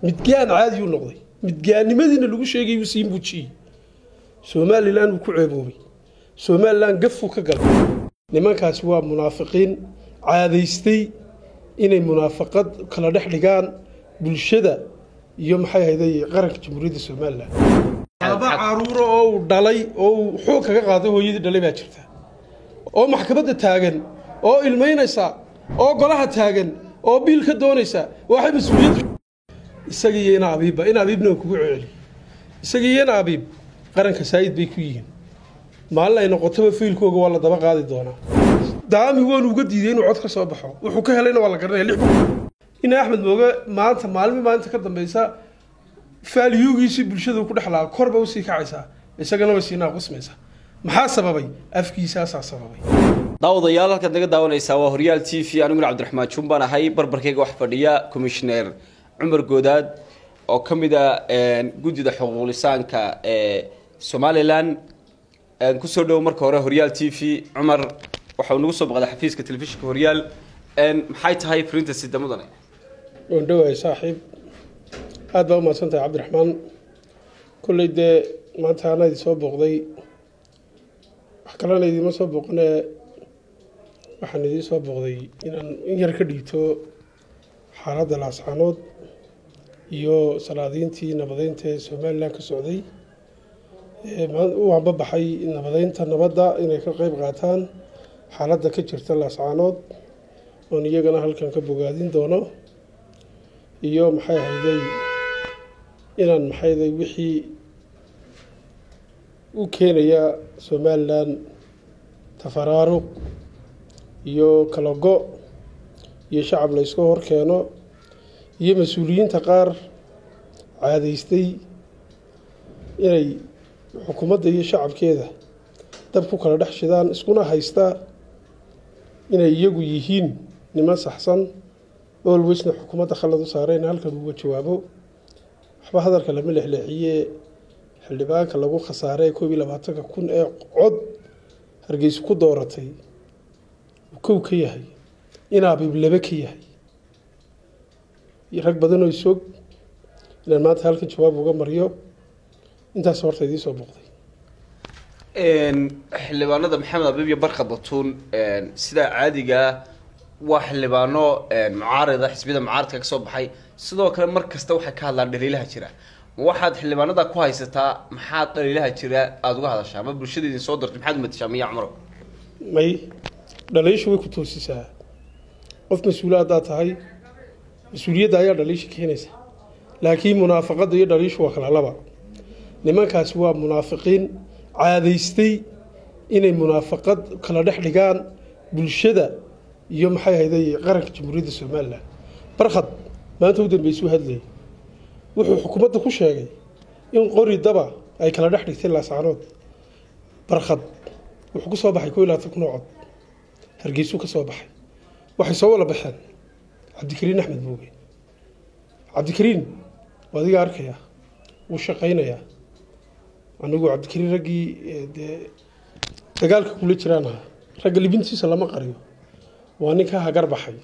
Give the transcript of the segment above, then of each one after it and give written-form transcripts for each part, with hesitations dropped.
midgaan caadi uu noqday midgaanimadina lagu sheegay uu siin buuji Somaliland uu ku ceeboobay Somaliland gafu ka galay nimankaas waa munaafiqiin caadaystay inay munaafaqad kala dhex dhigaan bulshada iyo maxay hayday qaranka jamhuuriyadda Somaliland aba caruuro oo dhalay oo xoog kaga qaaday hooyadii dhalay baa jirta oo maxkamadda taagan oo ilmeynaysa oo golaha taagan oo biil ka doonaysa waxay mas'uuliyad isagiina abiibna kugu celi isagiina abiib qaranka saayid bay ku yihiin maalin ay noqotaba fiilkooga waa la daba qaadi doonaa daami waan uga diiday inuu cod ka soo baxo wuxuu ka helayna waa la garanaya in Axmed Mooge maalinta ka dambaysa faaliyugiisi bulshada ku dhaxlaa korba u sii kacaysa isagana way siinaa qismaysa maxaa sababay afkiisa sababay daawadayaal halka naga daawanaysa waa Horyaal TV anigu Cabdiraxmaan Jumban ahay barbarkayga wax fadhiya commissioner Umar Goodaad oo kamida gudida xuquuqul insaanka Somaliland ku soo dhaw marka hore Horyaal TV Umar waxa uu nagu soo baqday xafiiska telefishinka Horyaal maxay tahay frinta sidamadan oo dhawaay saaxiib aad baa u mahadsantahay Cabdiraxmaan kulleeyde maanta aanay soo booqday wax kale idima soo booqnaa waxaan idin soo booqday inaan yar ka dhigto xaaladda laascaanood iyo salaadiintii nabadeynta Somaliland ka socday waan baxay nabadeynta nabadda inay ka qayb qaataan xaaladda ka jirta laascaanood oo iyagana halkan ka bogaadin doono iyo maxay hayday inaan maxay hayday wixii u keenaya Somaliland tafaraaruq iyo kala go iyo shacab la isku hor keeno iyo mas'uuliyiinta qaar caadaystay inay xukuumadda iyo shacabkeeda dab ku kala dhex shidaan iskuna haysta inay iyagu yihiin niman saxsan alwaysna xukuumadda khalad u saareen halkan uu jawaabo waxba hadalka lama leexleexiye xildhibaanka lagu khasaaray 22,000 ee cod Hargeysa ku dooratay kow ka yahay inaa biblaba ka yahay rag badan oo isog inaan maanta halka jawaab uga mariyo intaas horta idin soo booqday xildhibaanada Maxamed Abiib iyo Barkad Batuun sida caadiga waa xildhibaano mucaarada xisbiyada mucaaradka ka soo baxay sidoo kale mar kasta waxay ka hadlaan dhaliilaha jira waxaad xildhibaanada ku haysataa maxaa dhaliilaha jira aad uga hadashaa ma bulshada soo dartay maxaad matashaamiya Umar may dhaliishu way ku toosisaa qof mas'uuliyad tahay mas'uuliyadda ayaa dhaliisha keenaysa laakiin munaafaqada iyo dhaliishu waa kala laba nimankaas waa munaafiqiin caadaystay inay munaafaqad kala dhex dhigaan bulshada iyo maxay hayday qaranka jamhuuriyadda Somaliland Barkad maanta u dambeysay hadlay wuxuu xukuumadda ku sheegay in qori daba ay kala dhex dhigtay laascaanood Barkad wuxuu ku soo baxay 22,000 cod Hargeysa ka soo baxay waxay soo wala baxeen Cabdikariin Axmed Mooge Cabdikariin wadiga arkaya uu shaqeynaya anigu Cabdikariin ragii dagaalka kula jiraana ragga libintiisa lama qariyo waa ninka hagar baxay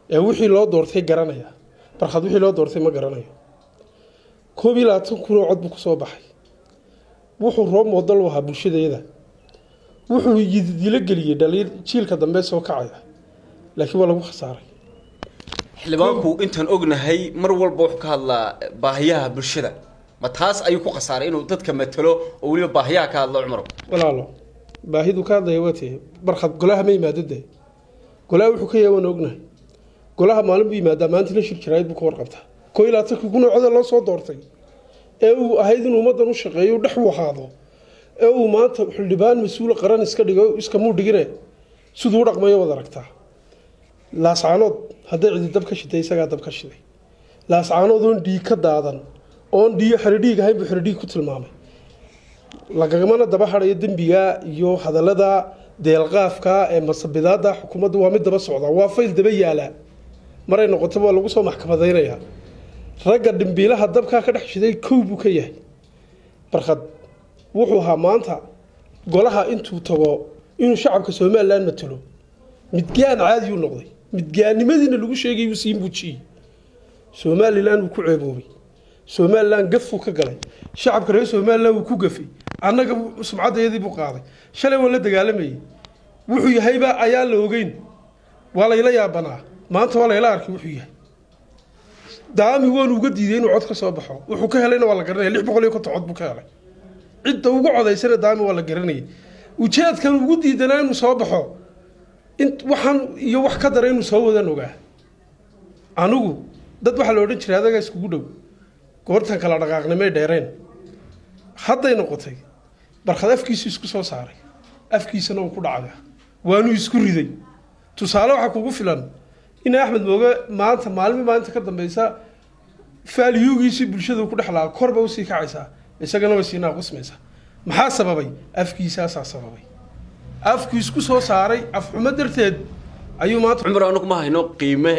ee wixii loo doortay garanaya Barkad wixii loo doortay ma garanayo 22,000 cod buu ku soo baxay wuxuu roob model waxa bulshadeeda wuxuu yidila galiyay dhaliil jiilka dambe soo kacaya laakiin waa lagu khasaaray xildhibaanku intaan ognahay mar walba wax ka hadla baahiyaha bulshada ma taas ayuu ku khasaaray inuu dadka matalo oo waliba baahiyaha ka hadlo Umar walaalo baahidu ka hadlay watay Barkad golaha ma yimaadada golaha wuxuu ka yaabaan ognahay golaha maalin bii maadaama maanta la shir jirayd buu ka warqabta 22,000 cod loo soo doortay ee uu ahayd inuu ummadan u shaqeeyo dhex waxaado ee uu maanta xildhibaan mas'uul qaran iska dhigo iska muu dhigine sidoo dhaqmayo wada aragtaa laascaanood haday cid dab ka shiday isaga dab ka shiday laascaanood oo dhig ka daadan oo dhiyo xiriidhiga hay buu xiriidhig ku tilmaamay lagagamana daba harayo dambiga iyo hadalada deelqaafka ee masabidada xukuumaddu waa mid daba socda waa fayl daba yaala maray noqoto waa lagu soo maxkamadeynaya ragga dambiilaha dabka ka dhex shiday kow buu ka yahay Barkad wuxuu ahaa maanta golaha intuu tago inuu shacabka Somaliland matalo midgaan caadi uu noqday midgaanimadina lagu sheegay uu siin buuji somalilan uu ku ceeboobay somalilan gafuu ka galay shacabka reer somalilan uu ku gafay annaga sumcadeedii buu qaaday shalay wala dagaalamayay wuxuu yahayba ayaa la ogeyn waa layla yaabanaa maanta waa layla arkay wuxuu yahay daami waan uga diiday inuu cod ka soo baxo wuxuu ka helayna waa la garanaya 650 cod buu ka helay cidda ugu codaysana daami waa la garanayay ujeedkan ugu diidanaa inuu soo baxo waxaan iyo wax ka daray inuu soo wadan ogaa anigu dad waxa la odhan jiray adaga iskugu dhow goortan kala dhaqaaqnimay dheereen hadday noqotay barkad afkiisu isku soo saaray afkiisana uu ku dhacay waanu isku riday tusaale waxa kugu filan in Axmed Mooge maanta maalinta ka dambaysa faaliyugiisi bulshada ku dhaxlaa korba u sii kacaysa isagana way siinaa qismaysa maxaa sababay afkiisa sababay afku isku soo saaray af xumo darteed ayuu maanta cumar aanu kuma hayno qiime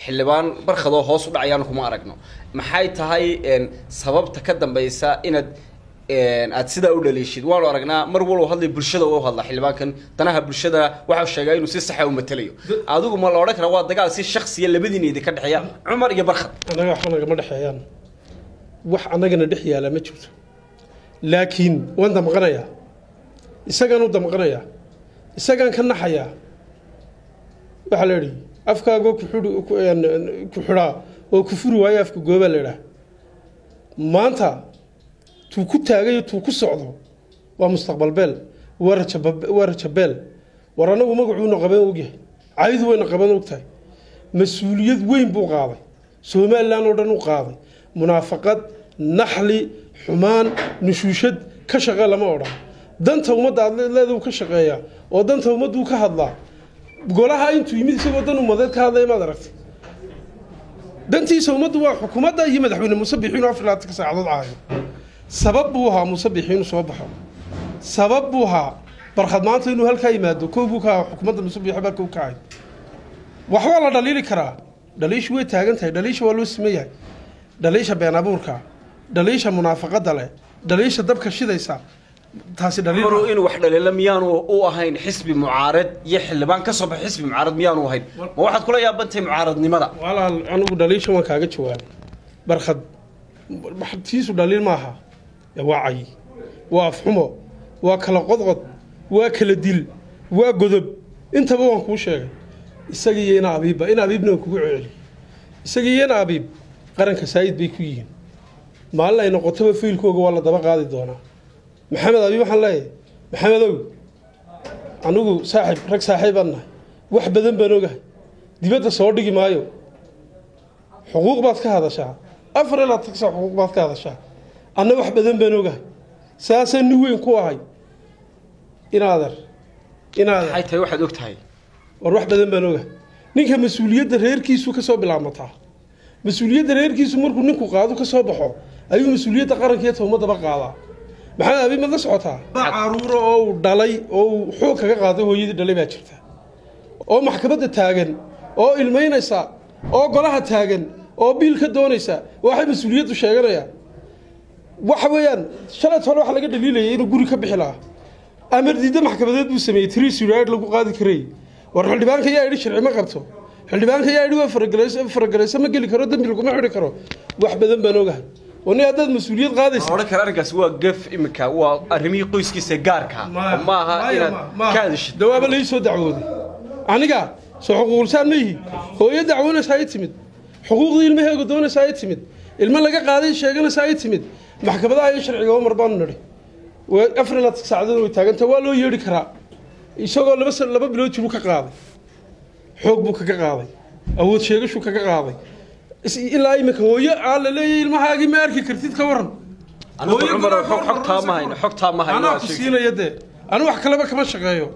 xildhibaan barkado hoos u dhacayaan kuma aragno maxay tahay sababta ka dambaysa inaad aad sida u dhaleeshid waan aragnaa mar walba hadlay bulshada oo hadla xildhibaankan danaha bulshada waxa sheegay inuu si sax ah u matalayo adigu ma la oran kara waa dagaal si shakhsiya labadiina ka dhaxaya cumar iyo barkad anaga waxna ma dhaxayaan wax anagana dhex yaala ma jirto laakiin waan damqanaya isagan ka naxaya waxa la yiri afkaaga ku xidhaa oo ku furi waayo afka gooba la yiraahdo maanta tuu ku taagay tuu ku socdo waa mustaqbal beel warjabeel waranagu magacuuna qaban ogyahay caydu wayna qaban ogtahay mas'uuliyad weyn buu qaaday Soomaaliland oo dhan u qaaday munaafaqad naxli xumaan nushuushad ka shaqo lama oran danta ummadda leedahay ka shaqeeya oo danta ummaddu ka hadlaa golaha intuu yimid isagoo dan ummadeed ka hadlay ma aragtay dantiisa ummaddu waa xukuumadda iyo madaxweyne Muuse Biixi Afrika ka saacadood caayo sabab buu ahaa Muuse Biixi inuu soo baxo sabab buu ahaa barkad maanta inuu halka yimaado koobu ka xukuumadda Muuse Biixi baa ku kacay wax waa la dhaliili karaa dhaliish way taagan tahay dhaliish waa loo sameeyay dhaliisha been abuurka dhaliisha munaafaqada leh dhaliisha dabka shidaysa taasi dhaliil maruu inuu wax dhaliila miyaanu u ahayn xisbi mucaarad iyo xildhibaan ka soo baxay xisbi mucaarad miyaanu ahayn ma waxaad kula yaabantay mucaaradnimada walaal anigu dhaliisha waan kaaga jawaabay barkad tiisu dhaliil maaha wacay waa afxumo waa kala qodqod waa kala dil waa godob intaba waan kuu sheegay isagii ina abiibna kugu celi isagii ina abiib qaranka saayid bay ku yihiin maalin ay noqotaba fiilkooga waa la daba qaadi doonaa maxamed abiib waxaan leeyahay maxamedow anigu rag saaxiibaan nahay wax badan baan ogahay dibadda soo dhigi maayo xuquuq baad ka hadashaa afar ilaa tagsa xuquuq baad ka hadashaa anna wax badan baan ogahay saasaan ni weyn ku ahay inaader waxay tahay waxaad og tahay war wax badan baan ogahay ninka mas'uuliyadda reerkiisu ka soo bilaabmataa mas'uuliyadda reerkiisu markuu ninku qaado ka soo baxo ayuu mas'uuliyadda qaranka iyo ummadda ba qaadaa maxaa abi ma la socotaa caruuro oo dhalay oo xoog kaga qaaday hooyadii dhalay baa jirta oo maxkamadda taagan oo ilmeynaysa oo golaha taagan oo biil ka doonaysa waxay mas'uuliyaddu sheeganayaan waxa weeyaan shalay hore wax laga dhaliilay inuu guri ka bixi lahaa amar diida maxkamadeed buu sameeyay tiriisuuraad lagu qaadi karay war xildhibaanka yaa idhi sharci ma qabto xildhibaanka yaa idhi waa faragaraysa ma geli karo dambi laguma xidhi karo wax badan baan ogahay وني هذا مسؤولية قادس. أنا كرارك سوا قف إمكا وأرمي قيس كيس جاركها ماها إلى كادش. دواب اللي يسود دعوني. أنا قا سو حقوق الإنسان ميه هو يدعونا سايتمد حقوق ذي المهة قدونا سايتمد الملقى قاعدين شيء سايتمد محكمة ذا يشرع يوم ربان نري وأفرنا تساعدون ويتاجن توالو يوري كرا يسوق بس لبب بلو تشوفك قاضي حقوق بك قاضي أول شيء شو كقاضي إلا أي مكان على لي المهاجم ماركي كرتيد كورن أنا عمر حقتها ما هي أنا كسينا يده أنا واحد كلامك كمان شقايو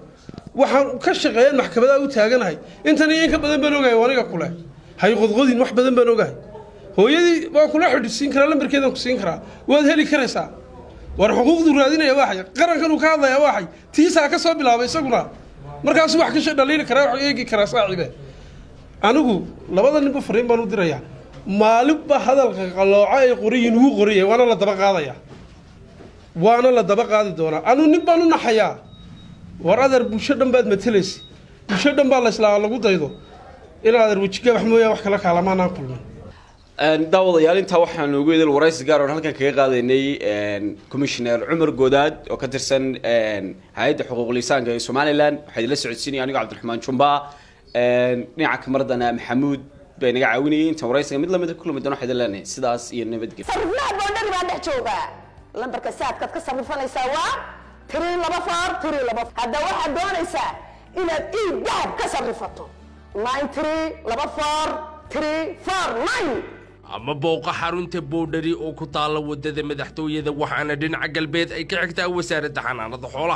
واحد كشقايا محكمة ذا وتاجن هاي أنت نيجي كبدن بنوجاي وأنا أقوله هاي غضغضين واحد بدن بنوجاي هو يدي وأقول أحد السين كرا لم بركض كسين كرا وهذا اللي كرسا والحقوق ذرادين يا واحد قرن كانوا كذا يا واحد تيسا كسب بلا بيسقنا مركز واحد كشق دليل كرا يجي كرا صاحبه أنا أقول لبضل نبى فريم بنو دريا مالب هذا القلاعة قريين هو قريه وأنا لا دبق هذا دونا أنا نبى نحيا ورادر بشدم بعد متلس بشدم بالله سلا الله قد يدو إلى هذا الوجه محموية وحكي لك على ما نقول daawadayaal intaa waxaan ugu yeedil waraysi gaar ah halkan kaga qaadaynay commissioner Cumar Goodaad oo ka tirsan hay'adda xuquuqul insaanka ee Somaliland waxa idin la socodsiinay aniga Cabdiraxmaan Jumba dhinaca kamarada Maxamuud bay naga caawinayeen inta waraysiga mid lamid ah kullu midna waxa idin leenahay sidaas iyo nabadgelyo sarifnaa boondari baa dhex jooga lambarka saadkaad ka sarifanaysaa waa 324 hadda waxaad doonaysaa inaad ii dahab ka sarifato 9324 ama booqa xarunta boodhari oo ku taala wadada madaxtooyada waxaana dhinaca galbeed ay ka xigtaa wasaaradda xanaanada xoolaha